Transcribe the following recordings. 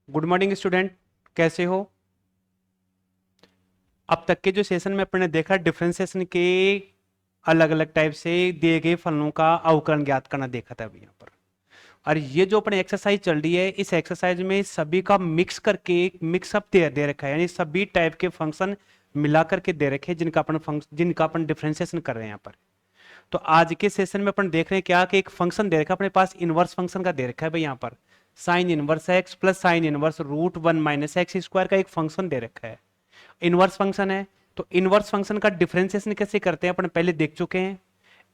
Good morning student, कैसे हो? अब तक के जो सेशन में अपने देखा डिफरेंशिएशन के अलग अलग टाइप से दिए गए फलनों का अवकलन ज्ञात करना देखा था अभी यहाँ पर। और ये जो अपने एक्सरसाइज चल रही है, इस एक्सरसाइज में सभी का मिक्स करके एक मिक्सअप दे रखा है, यानी सभी टाइप के फंक्शन मिला करके दे रखे हैं जिनका अपन डिफरेंशिएशन कर रहे हैं यहाँ पर। तो आज के सेशन में अपन देख रहे हैं क्या कि एक फंक्शन दे रखा है अपने पास, इनवर्स फंक्शन का दे रखा है भाई यहाँ पर। Sine inverse x plus sine inverse root one minus x square का एक फंक्शन दे रखा है, इनवर्स फंक्शन है। तो इनवर्स फंक्शन का डिफरेंशिएशन कैसे करते हैं अपन पहले देख चुके हैं।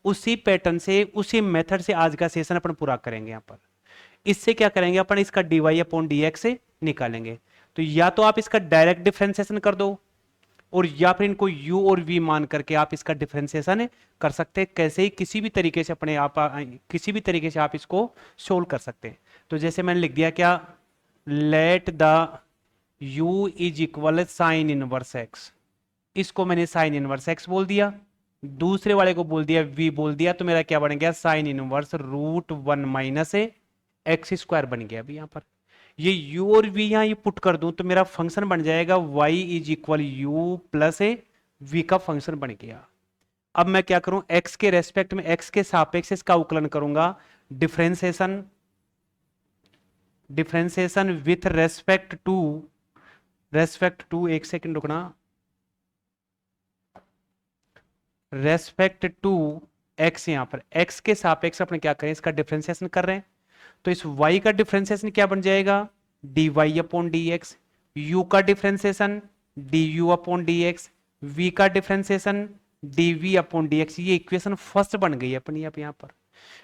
उसी पैटर्न से, उसी मेथड से आज का सेशन अपन पूरा करेंगे यहाँ पर। इससे क्या करेंगे अपन, इसका dy अपॉन dx से निकालेंगे। तो या तो आप इसका डायरेक्ट डिफरेंशिएशन कर दो, और या फिर इनको u और v मान करके आप इसका डिफरेंशिएशन कर सकते हैं। कैसे ही किसी भी तरीके से अपने आप किसी भी तरीके से आप इसको सोल्व कर सकते हैं। तो जैसे मैंने लिख दिया क्या, let the u is equal sine inverse x, इसको मैंने साइन इनवर्स एक्स बोल दिया, दूसरे वाले को बोल दिया v बोल दिया, तो मेरा क्या बन गया, sine inverse root one minus x square बन गया अभी यहाँ पर। ये u और v यहाँ ये पुट कर दूं तो मेरा फंक्शन बन जाएगा y is equal u plus v का फंक्शन बन गया। अब मैं क्या करूं, x के रेस्पेक्ट में, x के सापेक्ष इसका अवकलन करूंगा। Differentiation, differentiation with respect to एक सेकंड रुकना, रेस्पेक्ट टू x, यहां पर x के सापेक्ष अपने क्या करें, इसका डिफरेंशिएशन कर रहे हैं। तो इस y का डिफरेंशिएशन क्या बन जाएगा, dy upon D X, U का differentiation du upon D X, v का differentiation dv upon D X. ये इक्वेशन फर्स्ट बन गई है अपनी अब यहाँ पर।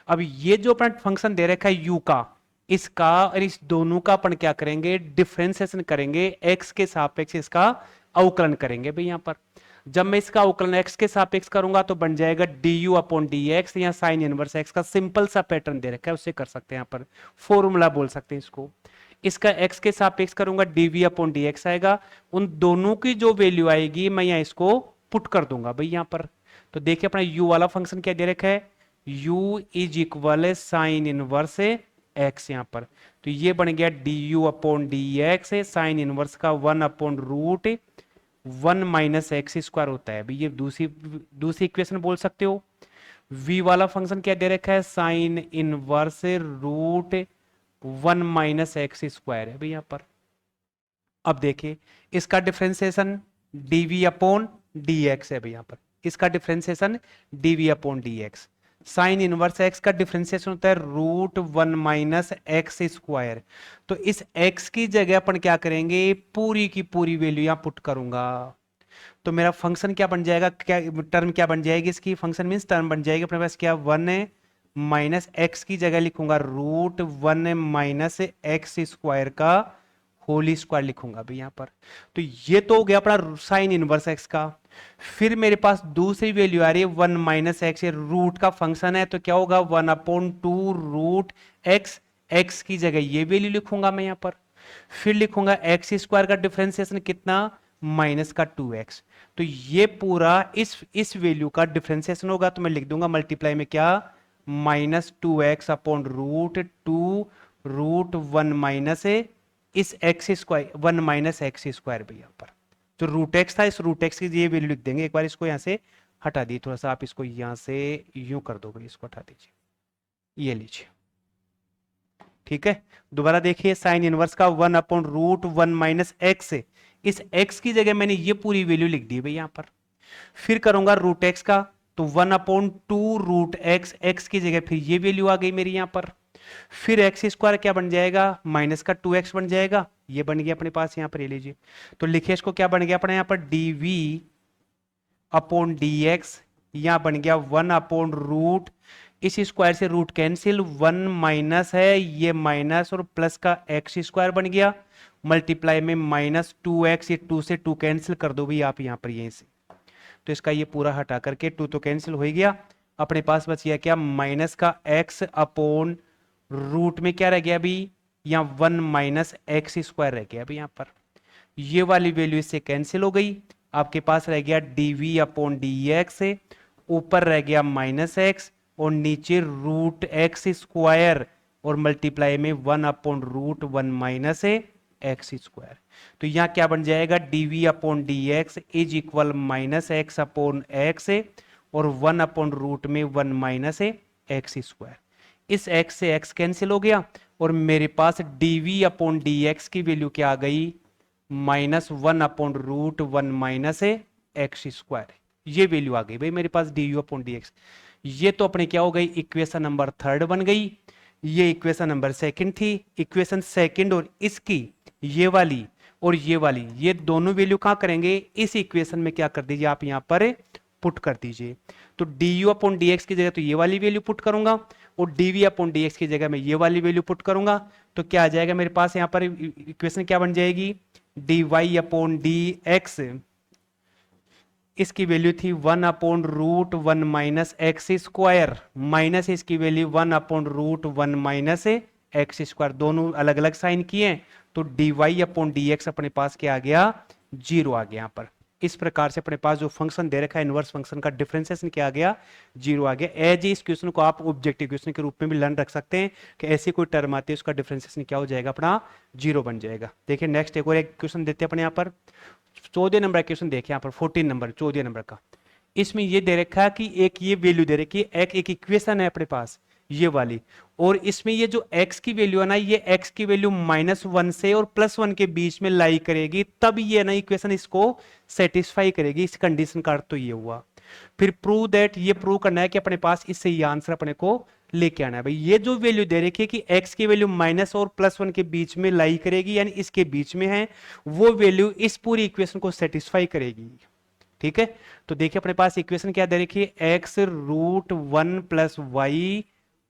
अब ये जो अपना फंक्शन दे रखा है u का, इसका और इस दोनों का अपन क्या करेंगे, डिफरेंशिएशन करेंगे, x के सापेक्ष इसका अवकलन करेंगे भाई यहाँ पर। जब मैं इसका अवकलन x के सापेक्ष करूंगा तो बन जाएगा du अपॉन डी एक्स, या साइन इनवर्स x का सिंपल सा पैटर्न दे रखा है, उससे कर सकते हैं यहाँ पर, फॉर्मूला बोल सकते हैं इसको। इसका x के सापेक्ष करूंगा dv अपॉन डी एक्स आएगा, उन दोनों की जो वैल्यू आएगी मैं यहाँ इसको पुट कर दूंगा भाई यहाँ पर। तो देखिए अपना u वाला फंक्शन क्या दे रखा है, u is equal sine inverse x यहाँ पर। तो ये बन गया du upon D X, sine inverse का one upon root one minus x square होता है अभी, ये दूसरी इक्वेशन बोल सकते हो। v वाला फंक्शन क्या दे रखा है, sine inverse root one minus x square है अभी यहाँ पर। अब देखिए इसका डिफरेंशिएशन dv अपॉन dx है अभी यहाँ पर, इसका differentiation dv upon dx। Sine inverse x का डिफरेंशिएशन होता है root one minus x square. तो इस x की जगह अपन क्या करेंगे, पूरी की पूरी वैल्यू यहां पुट करूंगा। तो मेरा फंक्शन क्या बन जाएगा, क्या टर्म क्या बन जाएगी इसकी, फंक्शन मीन्स टर्म बन जाएगी अपने पास क्या, वन माइनस एक्स की जगह लिखूंगा root one minus x square का होल स्क्वायर लिखूंगा अभी यहां पर। तो ये तो हो गया अपना साइन इनवर्स एक्स का। फिर मेरे पास दूसरी वैल्यू आ रही है वन माइनस एक्स, रूट का फंक्शन है तो क्या होगा, one upon two root x, x की जगह ये वैल्यू लिखूंगा मैं यहां पर। फिर लिखूंगा एक्स स्क्वायर का डिफरेंशिएशन कितना, माइनस का टू एक्स। तो ये पूरा इस वैल्यू का डिफरेंशिएशन होगा, तो मैं लिख दूंगा मल्टीप्लाई में क्या, minus two X upon root two root one minus इस X square, one minus x square भी यहां पर। जो रूट एक्स था, इस रूट एक्स की ये वैल्यू लिख देंगे। एक बार इसको यहां से हटा दी, थोड़ा सा आप इसको यहां से यूं कर दो भाई, इसको हटा दीजिए, ये लीजिए, ठीक है। दोबारा देखिए, साइन इनवर्स का one upon root one minus x, इस एक्स की जगह मैंने ये पूरी वैल्यू लिख दी भाई यहां पर। फिर करूंगा रूट एक्स का, तो one upon two root x, x की जगह फिर ये वैल्यू आ गई मेरी यहां पर। फिर एक्स स्क्वायर क्या बन जाएगा, माइनस का टू एक्स बन जाएगा, ये बन गया अपने पास यहां पर, ये लीजिए। तो लिखिए इसको, क्या बन गया अपने यहां पर, dv अपॉन dx, यहां बन गया वन अपॉन रूट, इस स्क्वायर से रूट कैंसिल, वन माइनस है ये माइनस और प्लस का एक्स स्क्वायर बन गया, मल्टीप्लाई में माइनस टू एक्स, ये टू से टू कैंसिल कर दो भाई आप यहां पर यहीं से। तो इसका ये पूरा हटा करके टू तो कैंसिल हो ही गया, अपने पास बच गया क्या, माइनस का एक्स अपॉन रूट में क्या रह गया अभी, यहाँ वन माइनस एक्स स्क्वायर रह गया अभी यहाँ पर। ये वाली वैल्यू इससे कैंसिल हो गई, आपके पास रह गया dv अपॉन डी एक्स, ऊपर रह गया माइनस एक्स और नीचे रूट एक्स स्क्वायर, और मल्टीप्लाई में one upon root one minus x square. तो यहाँ क्या बन जाएगा, d upon D x is equal minus x upon x और 1 अपॉन रूट में 1 माइनस एक्स स्क्वायर। इस x से x कैंसिल हो गया और मेरे पास dv अपॉन डी एक्स की वैल्यू क्या आ गई, minus 1 upon root 1 minus x square. ये वैल्यू आ गई भाई मेरे पास D you upon D X. ये तो अपने क्या हो गई, इक्वेशन नंबर 3 बन गई। ये इक्वेशन नंबर 2 थी। इक्वेशन 2 और इसकी ये वाली और ये वाली, ये दोनों वैल्यू कहां करेंगे, इस इक्वेशन में क्या कर दीजिए आप यहां पर पुट कर दीजिए। तो D you upon D x की जगह तो ये वाली वैल्यू पुट करूंगा और डीवी अपॉन डी एक्स की जगह मैं ये वाली वैल्यू पुट करूंगा। तो क्या आ जाएगा मेरे पास यहां पर इक्वेशन क्या बन जाएगी, D Y upon D X, इसकी वैल्यू थी 1 upon root 1 minus x square, minus इसकी value 1 upon root 1 minus x square, दोनों अलग अलग साइन किए। तो D Y upon D X अपने पास क्या आ गया, 0 आ गया। यहाँ पर इस प्रकार से अपने पास जो फंक्शन दे रखा है इनवर्स फंक्शन का डिफरेंशिएशन क्या आ गया, 0 आ गया। एज इस क्वेश्चन को आप ऑब्जेक्टिव क्वेश्चन के रूप में भी लर्न रख सकते हैं कि ऐसी कोई टर्म आती है उसका डिफरेंशिएशन क्या हो जाएगा, अपना 0 बन जाएगा। देखिए नेक्स्ट एक और एक क्वेश्चन देते हैं अपने यहाँ पर 14 नंबर क्वेश्चन देखिए यहाँ पर 14 नंबर 14 नंबर का। इसमें ये दे रखा है कि एक ये वैल्यू दे रखी है, एक इक्वेशन है अपने पास ये वाली, और इसमें ये जो x की वैल्यू है ना, ये x की वैल्यू -1 से और +1 के बीच में लाई करेगी, तब ये ना इक्वेशन इसको सेटिस्फाई करेगी। इस कंडीशन का अर्थ तो ये हुआ। फिर प्रूव दैट, ये प्रूव करना है कि अपने पास इससे ये आंसर अपने को लेके आना है। भाई ये जो वैल्यू दे रखी है कि x की वैल्यू माइनस और +1 के बीच में लाई करेगी, यानी इसके बीच में है, वो वैल्यू इस पूरी इक्वेशन को सेटिस्फाई करेगी। ठीक है, तो देखिए अपने पास इक्वेशन क्या दे रखी है, x root 1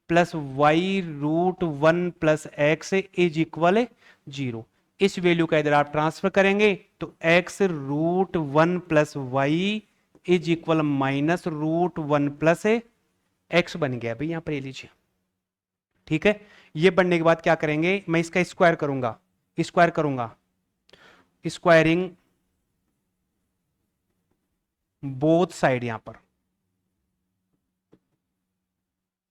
plus y root 1 plus x is equal 0। इस वैल्यू का इधर आप ट्रांसफर करेंगे तो x root 1 plus y is equal minus root 1 plus x बन गया भाई, यहां पर ये लीजिए। ठीक है, ये बनने के बाद क्या करेंगे, मैं इसका स्क्वायर करूंगा, स्क्वायरिंग बोथ साइड, यहां पर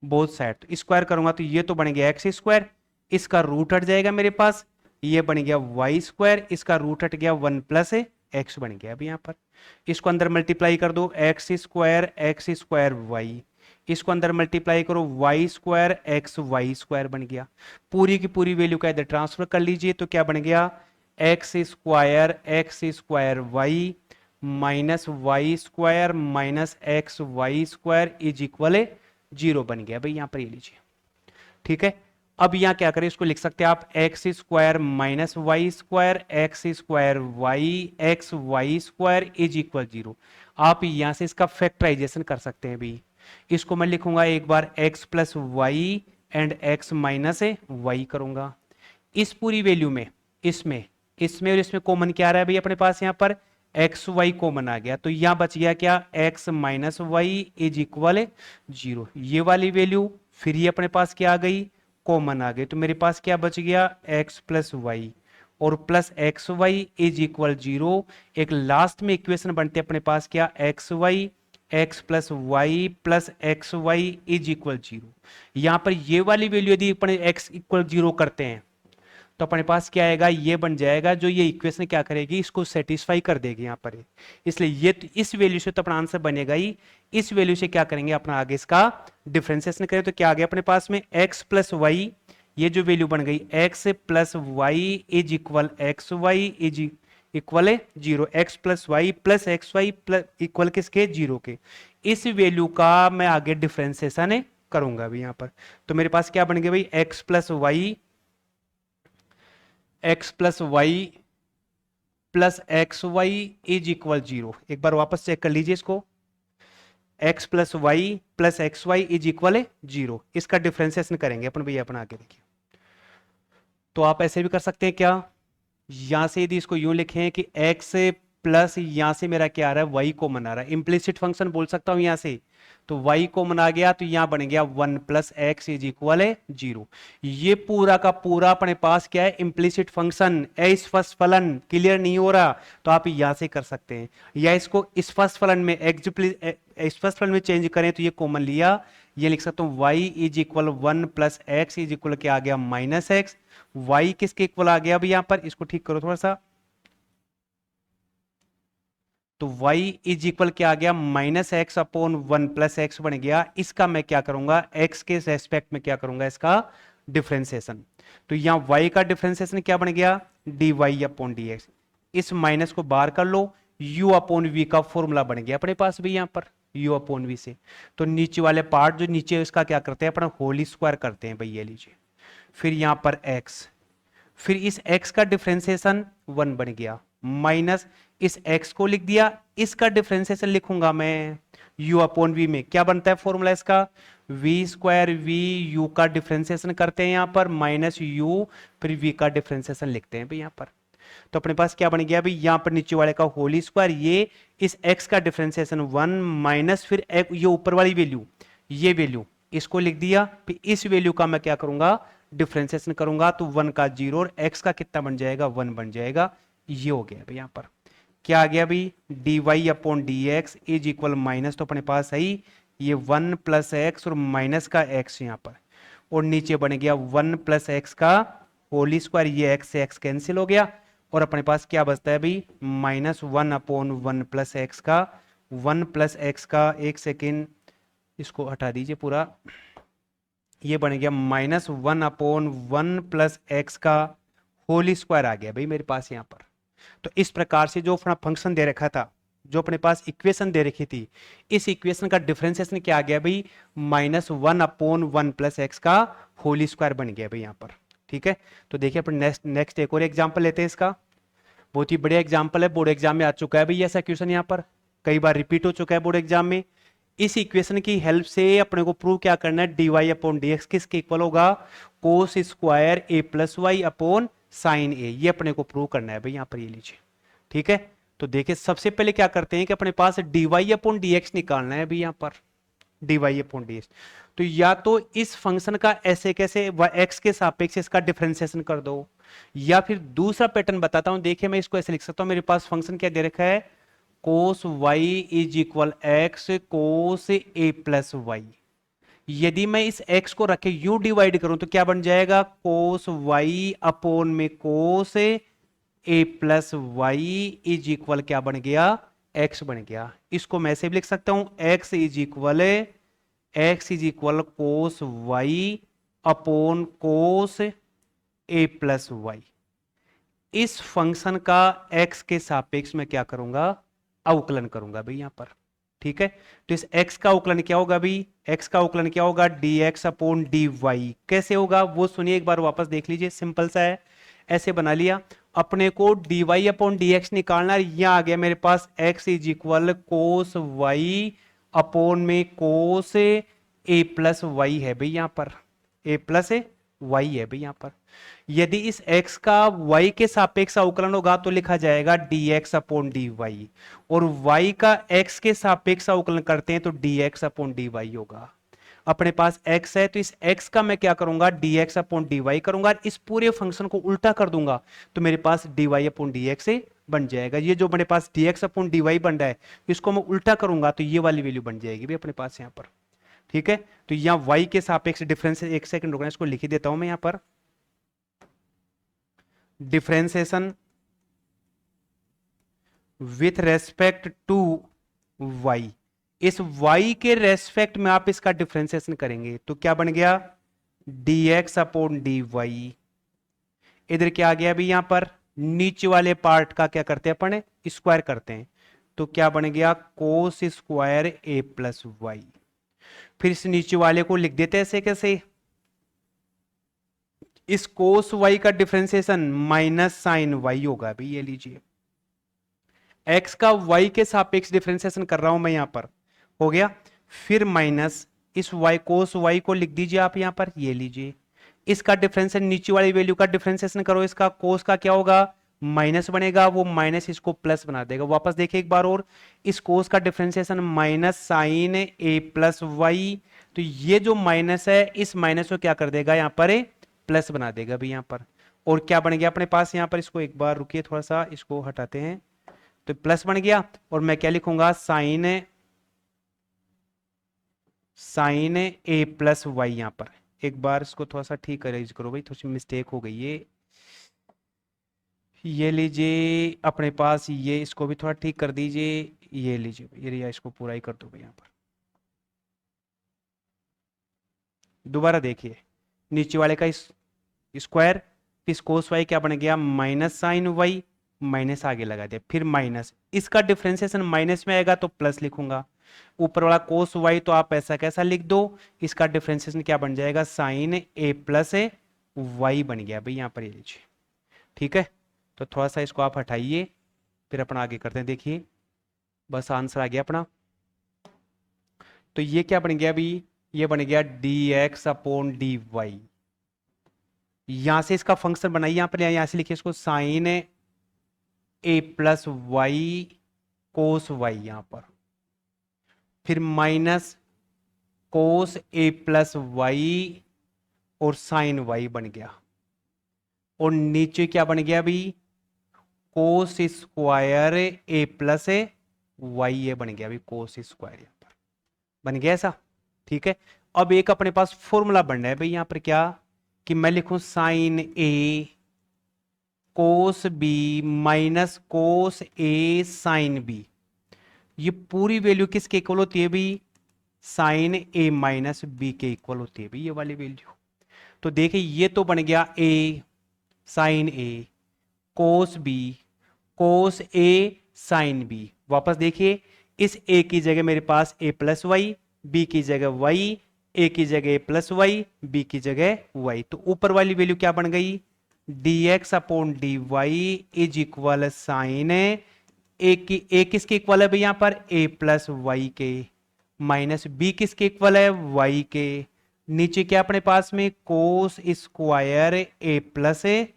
बोथ साइड तो स्क्वायर करूंगा तो ये तो बन गया एक्स स्क्वायर, इसका रूट हट जाएगा मेरे पास, ये बन गया वाई स्क्वायर, इसका रूट हट गया 1 प्लस एक्स बन गया। अभी यहां पर इसको अंदर मल्टीप्लाई कर दो, एक्स स्क्वायर वाई, इसको अंदर मल्टीप्लाई करो, y square x y square बन गया। पूरी की पूरी वैल्यू का इधर ट्रांसफर कर लीजिए तो क्या बन गया, x square y minus y square minus x y square is equal 0 बन गया भाई, यहां पर ये लीजिए। ठीक है, अब यहां क्या करें, इसको लिख सकते हैं आप x square minus y square x square y x y square is equal 0। आप यहां से इसका फैक्टराइजेशन कर सकते हैं भाई। इसको मैं लिखूंगा एक बार x plus y and x minus y करूंगा। इस पूरी वैल्यू में इसमें और इसमें कॉमन क्या आ रहा है भाई अपने पास, यहां पर एक्स वाई कॉमन आ गया, तो यहां बच गया क्या, x minus y is equal 0। ये वाली वैल्यू फिर ये अपने पास क्या आ गई, कॉमन आ गई, तो मेरे पास क्या बच गया, x प्लस वाई और plus x y is equal 0। एक लास्ट में इक्वेशन बनते अपने पास क्या, x plus x y is equal 0। यहां पर ये वाली वैल्यू यदि अपने x इक्वल 0 करते हैं तो अपने पास क्या आएगा, ये बन जाएगा, जो ये इक्वेशन क्या करेगी, इसको सेटिस्फाई कर देगी यहां पर। इसलिए ये इस वैल्यू से तो अपना आंसर बनेगा ही, इस वैल्यू से क्या करेंगे अपना आगे इसका डिफरेंशिएशन करें तो क्या आ गया अपने पास में, एक्स प्लस वाई, ये जो वैल्यू बन गई x plus y is equal x y is equal 0। X plus y plus equal किसके, 0 के। इस वैल्यू का मैं आगे डिफरेंशिएशन करूंगा अभी यहां पर। तो मेरे पास क्या बन गया भाई, x plus y plus x y is equal 0। एक बार वापस चेक कर लीजिए इसको, x plus y plus x y is equal 0। इसका डिफरेंशिएशन करेंगे अपन भैया अपना आगे देखिए। तो आप ऐसे भी कर सकते हैं क्या, यहां से यदि इसको यूं लिखें कि x प्लस यहां से मेरा क्या आ रहा है, y कॉमन आ रहा है, इंप्लिसिट फंक्शन बोल सकता हूं यहां से, तो y कॉमन आ गया तो यहां बन गया 1 प्लस एक्स इज इक्वल 0। ये पूरा का पूरा अपने पास क्या है, इंप्लिसिट फंक्शन। इस फर्स्ट फलन क्लियर नहीं हो रहा तो आप यहां से कर सकते हैं, या इसको इस फर्स्ट फलन में इस फर्स्ट वाले में चेंज करें तो ये कॉमन लिया, ये लिख सकता हूँ y is equal 1 plus x is equal क्या आ गया माइनस एक्स। y किसके इक्वल आ गया अभी यहां पर, इसको ठीक करो थोड़ा सा, तो y इज इक्वल क्या आ गया minus x upon 1 plus x बन गया। इसका मैं क्या करूंगा x के रेस्पेक्ट में क्या करूंगा इसका डिफरेंशिएशन। तो यहां y का डिफरेंशिएशन क्या बन गया dy अपॉन dx। इस माइनस को बाहर कर लो, u अपॉन v का फॉर्मूला बन गया अपने पास भी यहां पर u अपॉन v से। तो नीचे वाले पार्ट जो नीचे इसका क्या करते हैं अपना होल स्क्वायर करते हैं भाई, ये लीजिए। फिर यहां पर x, फिर इस x का डिफरेंशिएशन 1 बन गया, माइनस इस x को लिख दिया, इसका डिफरेंशिएशन लिखूंगा मैं u अपॉन v में। क्या बनता है फॉर्मूला इसका v स्क्वायर v u का डिफरेंशिएशन करते हैं यहां पर माइनस u, फिर v का डिफरेंशिएशन लिखते हैं भाई यहां पर। तो अपने पास क्या बन गया भाई यहां पर नीचे वाले का होल स्क्वायर, ये इस x का डिफरेंशिएशन 1 माइनस फिर ये ऊपर वाली वैल्यू, ये वैल्यू इसको लिख दिया, फिर इस वैल्यू का मैं क्या करूंगा डिफरेंशिएशन करूंगा, तो 1 का 0 और x का कितना बन जाएगा 1 बन जाएगा। ये हो गया भाई यहां पर क्या आ गया भाई dy upon D x is equal minus, तो अपने पास है ये 1 प्लस एक्स और माइनस का x यहां पर, और नीचे बन गया 1 प्लस एक्स का होल स्क्वायर, ये x से x कैंसिल हो गया, और अपने पास क्या बचता है भाई माइनस 1 अपॉन 1 प्लस एक्स का, 1 प्लस एक्स का, एक सेकेंड इसको हटा दीजिए पूरा, ये बन गया माइनस 1 अपॉन 1 प्लस एक्स का होल स्क्वायर आ गया भाई मेरे पास यहां पर। तो इस प्रकार से जो अपना फंक्शन दे रखा था, जो अपने पास इक्वेशन दे रखी थी, इस इक्वेशन का डिफरेंशिएशन क्या आ गया भाई माइनस 1 अपॉन 1 प्लस एक्स का होल स्क्वायर बन गया भाई यहां पर। ठीक है, तो देखिए अपन नेक्स्ट एक और एग्जांपल लेते हैं इसका, बहुत ही बढ़िया एग्जांपल है, बोर्ड एग्जाम में आ चुका है भाई ऐसा क्वेश्चन, यहां पर कई बार रिपीट हो चुका है बोर्ड एग्जाम में। इस इक्वेशन की हेल्प से अपने को प्रूव क्या करना है dy अपॉन dx किसके इक्वल होगा cos square a plus Y upon sine A, ये अपने को प्रूव करना है भाई यहां पर, ये लीजिए। ठीक है, तो देखिए सबसे पहले क्या करते हैं कि अपने पास dy अपॉन dx निकालना है भाई यहां पर, dy अपॉन dx। तो या तो इस फंक्शन का ऐसे कैसे x के सापेक्ष इसका डिफरेंशिएशन कर दो, या फिर दूसरा पैटर्न बताता हूं, देखिए मैं इसको ऐसे लिख सकता हूं, मेरे पास फंक्शन क्या दे रखा है cos y is equal x cos a plus y. यदि मैं इस x को रखे u डिवाइड करूं तो क्या बन जाएगा कोस y अपॉन में कोस a plus y is equal क्या बन गया x बन गया। इसको मैं ऐसे भी लिख सकता हूं x is equal cos y upon cos a plus y. इस फंक्शन का x के सापेक्ष में क्या करूंगा अवकलन करूंगा भाई यहां पर। ठीक है, तो इस x का अवकलन क्या होगा भाई, x का अवकलन क्या होगा dx अपॉन dy। कैसे होगा वो सुनिए एक बार वापस देख लीजिए, सिंपल सा है, ऐसे बना लिया। अपने को dy अपॉन dx निकालना है, यहां आ गया मेरे पास x is equal cos y upon में कोस ए प्लस वाई है भाई यहां पर, a प्लस वाई है भाई यहां पर। यदि इस x का y के सापेक्ष अवकलन होगा तो लिखा जाएगा dx अपॉन dy, और y का x के सापेक्ष अवकलन करते हैं तो dx अपॉन dy होगा। अपने पास x है तो इस x का मैं क्या करूंगा dx अपॉन dy करूंगा, इस पूरे फंक्शन को उल्टा कर दूंगा तो मेरे पास dy अपॉन dx बन जाएगा। ये जो मेरे पास dx अपॉन dy बन रहा है इसको मैं उल्टा करूंगा तो ये वाली वैल्यू बन जाएगी भी अपने पास यहां पर। ठीक है, तो यहां y के सापेक्ष डिफरेंस, एक सेकंड रुकना, इसको लिख ही देता हूं मैं यहां पर, differentiation with respect to y। इस y के रेस्पेक्ट में आप इसका डिफरेंशिएशन करेंगे तो क्या बन गया dx अपॉन dy। इधर क्या आ गया अभी यहां पर नीचे वाले पार्ट का क्या करते हैं अपन स्क्वायर करते हैं, तो क्या बन गया cos square a plus y. फिर इस नीचे वाले को लिख देते हैं ऐसे कैसे, इस कोस y का डिफरेंशिएशन माइनस साइन y होगा अभी, ये लीजिए x का y के सापेक्ष डिफरेंशिएशन कर रहा हूं मैं यहां पर, हो गया। फिर माइनस इस y कोस y को लिख दीजिए आप यहां पर, ये लीजिए इसका डिफरेंशिएशन, नीचे वाली वैल्यू का डिफरेंशिएशन करो, इसका कोस का क्या होगा माइनस बनेगा, वो माइनस इसको प्लस बना देगा। वापस देखिए एक बार और, इस कोस का डिफरेंशिएशन माइनस साइन ए प्लस वाई, तो ये जो माइनस है इस माइनस को क्या कर देगा यहां पर प्लस बना देगा भी यहां पर। और क्या बन गया अपने पास यहां पर, इसको एक बार रुकिए थोड़ा सा इसको हटाते हैं, तो प्लस बन गया, और मैं क्या लिखूंगा साइन साइन ए प्लस वाई। यहाँ पर एक बार इसको थोड़ा सा ठीक अरेंज करो भाई, थोड़ी सी मिस्टेक हो गई है। ये लीजिए अपने पास, ये इसको भी थोड़ा ठीक कर दीजिए। ये लीजिए ये रिया, इसको पूरा ही कर दो भाई। यहाँ पर दोबारा देखिए, नीचे वाले का स्क्वायर, फिर कोस वाई क्या बन गया, माइनस साइन वाई, माइनस आगे लगा दिया, फिर माइनस, इसका डिफ्रेंसिएशन माइनस में आएगा तो प्लस लिखूंगा। ऊपर वाला कोस वाई तो आप ऐसा कैसा लिख दो, इसका डिफ्रेंसिएशन क्या बन जाएगा, sign A plus A Y बन गया भाई। यहाँ पर ये लीजिए, ठीक है। तो थोड़ा सा इसको आप हटाइए, फिर अपना आगे करते हैं। देखिए बस आंसर आ गया अपना। तो ये क्या बन गया अभी, ये बन गया D x upon D y. यहां से इसका फंक्शन बनाइए, यहां पर यहां से लिखिए इसको साइन ए प्लस वाई कोस वाई, यहां पर फिर minus cos a plus y और साइन वाई बन गया। और नीचे क्या बन गया अभी, कोस square A plus A Y, ये बन गया अभी कोस स्क्वायर, यहां पर बन गया ऐसा, ठीक है। अब एक अपने पास फॉर्मूला बन रहा है भाई यहां पर क्या, कि मैं लिखूं साइन ए कोस बी माइनस कोस ए साइन बी। ये पूरी वैल्यू किसके इक्वल होती है भाई, साइन ए माइनस बी के इक्वल होती है भाई ये वाली वैल्यू। तो देखिए ये तो बन गया ए साइन ए कोस बी कोस ए साइन बी। वापस देखिए, इस ए की जगह मेरे पास ए प्लस वाई, बी की जगह वाई, ए की जगह ए प्लस वाई, बी की जगह वाई। तो ऊपर वाली वैल्यू क्या बन गई, D x upon D Y is equal sine A किसके इक्वल है भाई यहां पर, ए प्लस वाई के, माइनस बी किसके इक्वल है, वाई के। नीचे क्या अपने पास में, cos square A plus A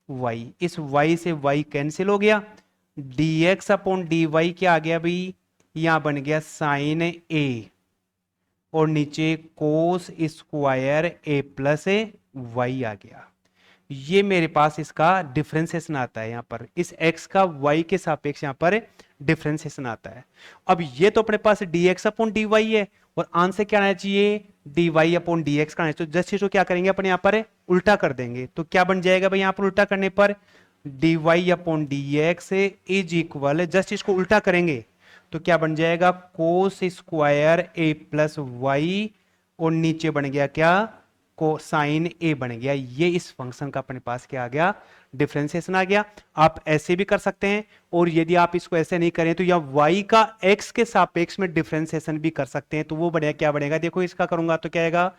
Y, इस वाई से वाई कैंसिल हो गया, D x upon D Y क्या आ गया भाई, यहां बन गया साइन ए और नीचे कोस square A plus A Y आ गया। ये मेरे पास इसका डिफरेंशिएशन आता है, यहां पर इस x का y के सापेक्ष यहां पर डिफरेंशिएशन आता है। अब ये तो अपने पास dx अपॉन dy है, और आंसर क्या आना चाहिए, dy अपॉन dx का आना चाहिए। तो जस्ट इसको क्या करेंगे अपने यहां पर उल्टा कर देंगे, तो क्या बन जाएगा भाई यहां पर उल्टा करने पर, dy upon dx is equal, just इसको उल्टा करेंगे तो क्या बन जाएगा, कोस स्क्वायर ए प्लस वाई, और नीचे बन गया क्या, को साइन ए बन गया। ये इस फंक्शन का अपने पास क्या आ गया, डिफरेंशिएशन आ गया। आप ऐसे भी कर सकते हैं, और यदि आप इसको ऐसे नहीं करें तो या y का x के सापेक्ष में डिफरेंशिएशन भी कर सकते हैं। तो वो बढ़िया क्या बनेगा, देखो इसका करूंगा तो क्या आएगा,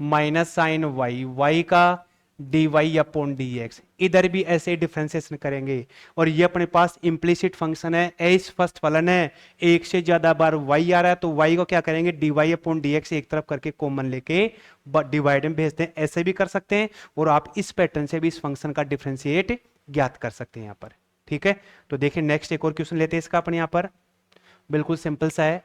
माइनस साइन वाई, वाई का d Y upon D x, इधर भी ऐसे डिफरेंशिएशन करेंगे। और ये अपने पास इंप्लिसिट फंक्शन है, एस फर्स्ट फलन है, एक से ज्यादा बार y आ रहा है तो y को क्या करेंगे, d Y upon D x एक तरफ करके कॉमन लेके डिवाइड में भेजते हैं, ऐसे भी कर सकते हैं। और आप इस पैटर्न से भी इस फंक्शन का डिफरेंशिएट ज्ञात कर सकते हैं यहाँ पर, ठीक है। तो देखिए नेक्स्ट एक और क्वेश्चन लेते हैं इसका अपने यहाँ पर, बिल्कुल सिंपल सा है।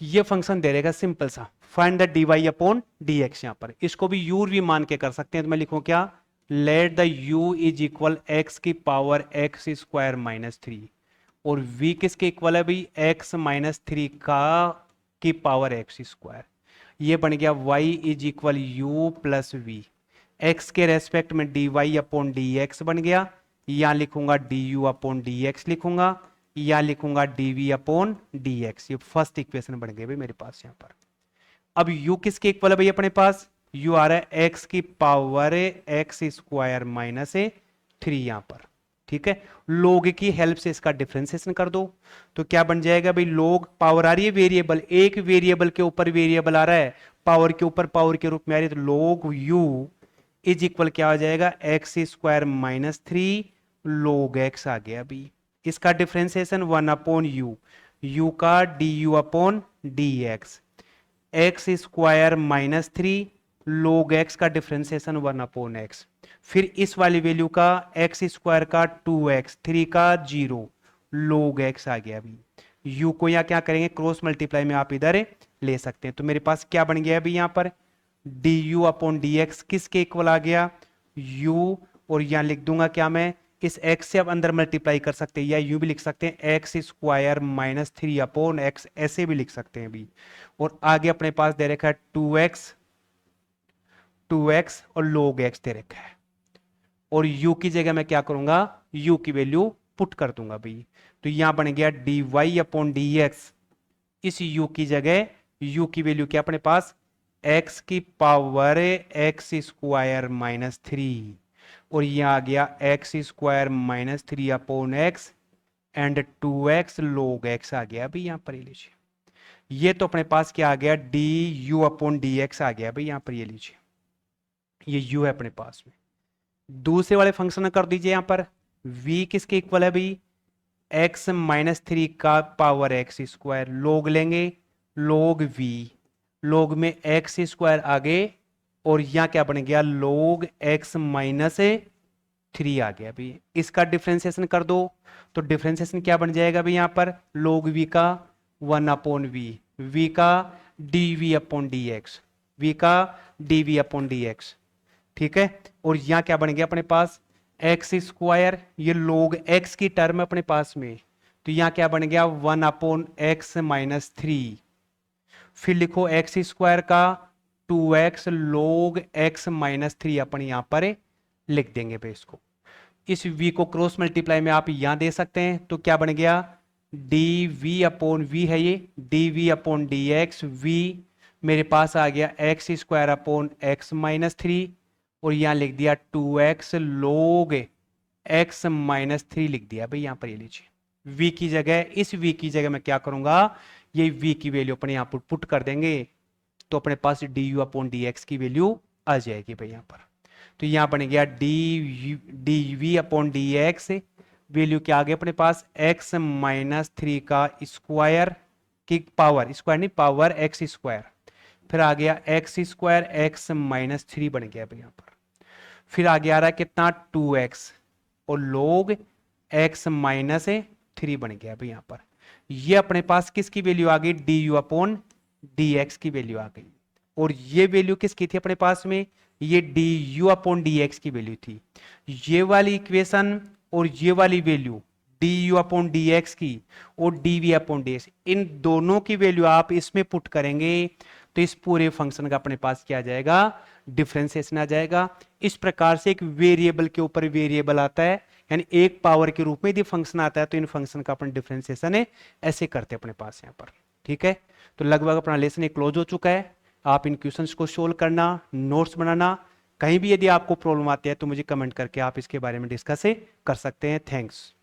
ये फंक्शन दे रहेगा सिंपल सा, find the d Y upon D x. यहां पर इसको भी यू भी मान के कर सकते हैं, तो मैं लिखूं क्या, let the u is equal X की power X square minus three, और v किसके इक्वल है भाई, x माइनस थ्री का की पावर एक्स स्क्वायर। ये बन गया y is equal u plus v, x के रेस्पेक्ट में d Y upon D x बन गया, यहां लिखूंगा d you upon D x लिखूंगा, या लिखूंगा dv अपॉन dx। ये फर्स्ट इक्वेशन बन गई भाई मेरे पास यहां पर। अब u किसके इक्वल है भाई अपने पास, u आ रहा है x की पावर एक्स स्क्वायर माइनस ए थ्री यहां पर, ठीक है। लोग की हेल्प से इसका डिफरेंशिएशन कर दो, तो क्या बन जाएगा भाई, लोग पावर आ रही है वेरिएबल, एक वेरिएबल के ऊपर वेरिएबल आ रहा है, पावर के ऊपर पावर के रूप में आ रही है, तो लोग u इज इक्वल क्या हो जाएगा, X square minus three log x आ गया अभी। इसका differentiation one upon U, U का D you upon D X, X square minus three log X का डिफरेंशिएशन वन अपॉन एक्स, फिर इस वाली वैल्यू का एक्स स्क्वायर का टू एक्स, थ्री का जीरो लोग एक्स आ गया अभी। यू को यहाँ क्या करेंगे, क्रॉस मल्टीप्लाई में आप इधर ले सकते हैं। तो मेरे पास क्या बन गया अभी यहाँ पर, D you upon D x किसके इक्वल आ गया, यू, और यहां लिख दूंगा क्या मैं, इस x से आप अंदर मल्टीप्लाई कर सकते हैं, या यूं भी लिख सकते हैं एक्स स्क्वायर माइनस 3/x, ऐसे भी लिख सकते हैं भी। और आगे अपने पास दे रखा है 2x और log x दे रखा है, और u की जगह मैं क्या करूंगा, u की वैल्यू पुट कर दूंगा भाई। तो यहां बन गया dy/dx, इस u की जगह u की वैल्यू क्या अपने पास, x की पावर एक्स स्क्वायर माइनस 3, और यहां आ गया x square minus 3/x and 2x log x आ गया भाई यहां पर, ये लीजिए। ये तो अपने पास क्या आ गया, du/dx आ गया भाई यहां पर, ये लीजिए, ये u है अपने पास में। दूसरे वाले फंक्शन कर दीजिए यहां पर, v किसके इक्वल है भाई, x माइनस 3 का पावर एक्स स्क्वायर, लोग लेंगे log v, log में एक्स स्क्वायर आगे, और यहां क्या बन गया log x माइनस 3 आ गया भाई। इसका डिफरेंशिएशन कर दो, तो डिफरेंशिएशन क्या बन जाएगा भाई यहां पर, log v का 1/v, v का dv/dx, v का dv/dx, ठीक है। और यहां क्या बन गया अपने पास एक्स स्क्वायर, ये log x की टर्म अपने पास में, तो यहां क्या बन गया 1/x माइनस 3, फिर लिखो एक्स स्क्वायर का 2x log x माइनस 3 अपन यहां पर लिख देंगे भाई इसको। इस v को क्रॉस मल्टीप्लाई में आप यहां दे सकते हैं, तो क्या बन गया dv/v है ये, dv/dx, v मेरे पास आ गया x square upon x minus 3, और यहां लिख दिया 2x log x माइनस 3 लिख दिया भाई यहां पर, ये लीजिए। v की जगह, इस v की जगह मैं क्या करूंगा, ये v की वैल्यू अपने यहां पर पुट कर देंगे, तो अपने पास du/dx की वैल्यू आ जाएगी भाई यहां पर। तो यहां बन गया dv/dx, वैल्यू क्या आ गया अपने पास, x माइनस 3 का स्क्वायर की पावर, स्क्वायर नहीं पावर एक्स स्क्वायर, फिर आ गया एक्स स्क्वायर एक्स माइनस 3 बन गया भाई यहां पर। फिर आगे आ रहा है कितना 2x, और log x माइनस 3 बन गया भाई यहां पर। ये अपने पास किसकी वैल्यू आ गई, du/dx की वैल्यू आ गई। और ये वैल्यू किसकी थी अपने पास में, ये du/dx की वैल्यू थी। ये वाली इक्वेशन और ये वाली वैल्यू du/dx की और dv/dx, इन दोनों की वैल्यू आप इसमें पुट करेंगे, तो इस पूरे फंक्शन का अपने पास क्या आ जाएगा, डिफरेंशिएशन आ जाएगा। इस प्रकार से एक वेरिएबल के ऊपर वेरिएबल आता है, यानी एक पावर के रूप में यदि फंक्शन आता है, तो इन फंक्शन का अपन डिफरेंशिएशन है ऐसे करते हैं अपने पास यहाँ पर, ठीक है। तो लगभग अपना लेसन एक क्लोज हो चुका है। आप इन क्वेश्चंस को सोल्व करना, नोट्स बनाना, कहीं भी यदि आपको प्रॉब्लम आती है तो मुझे कमेंट करके आप इसके बारे में डिस्कस कर सकते हैं। थैंक्स।